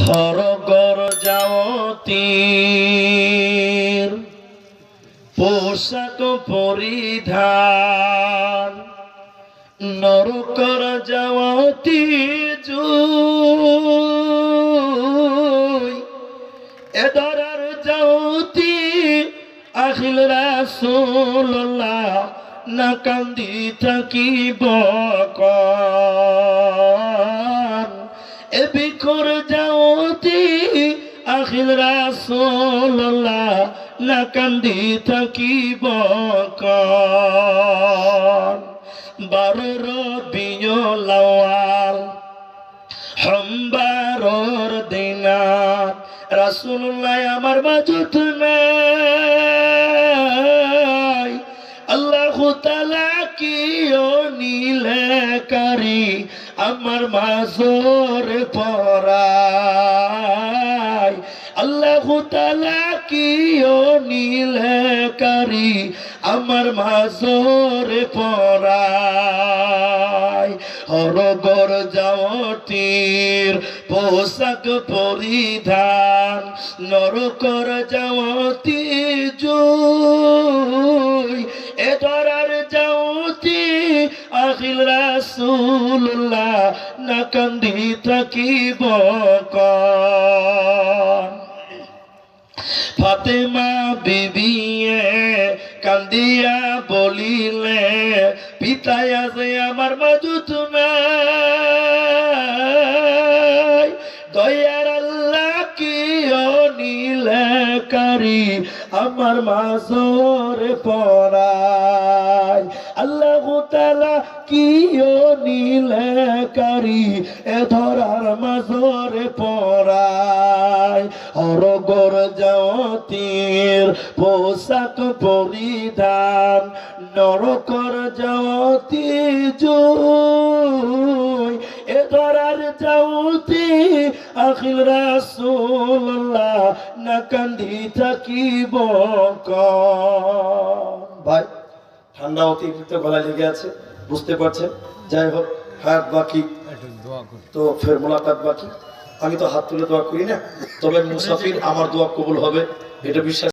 হরগর যাওতীর পোশাক পরিধান নরকর যাওয়াতি জুই এদরার যাওতি আখিল রাসূলুল্লাহ না কান্দি থাকিব কন এ বিকর যাওতি আখিল রাসূলুল্লাহ না কান্দি থাকিব কন 12 রবিউল আউয়াল সোমবারর দিনা রাসূলুল্লাহ আমার মাঝত নাই আল্লাহু তাআলা কিও নীলে কারি আমার মাঝর পরাই আল্লাহু তাআলা কিও নীলে কারি আমার মাঝর পরাই হরগর যাওতীর পোশাক পরিধান নরকর যাওতি জুই এ ধরার যাওতি আখিল রাসূলুল্লাহ না কান্দি থাকিব কন ফাতেমা বিবিয়ে কান্দিয়া বলিলে পিতায় আছে আমার মাঝুত নাই দয়ার আল্লাহ কিও নীলে কারি আমার মাঝর পরাই আল্লাহু তাআলা কিও নীলে কারি এ ধরার মাঝর পরাই হরগর যাওতীর পোশাক পরিধান নরকর যাওতি জুই এ ধরার যাওতি আখিল রাসূলুল্লাহ না কান্দি থাকিব কন ভাই ঠান্ডা অতিরিক্ত গলায় লেগে আছে বুঝতে পারছেন যাই হোক হাত বাকি তো ফের মোলাকাত বাকি আমি তো হাত তুলে দোয়া করি না তবে মুসাফির আমার দোয়া কবুল হবে এটা বিশ্বাস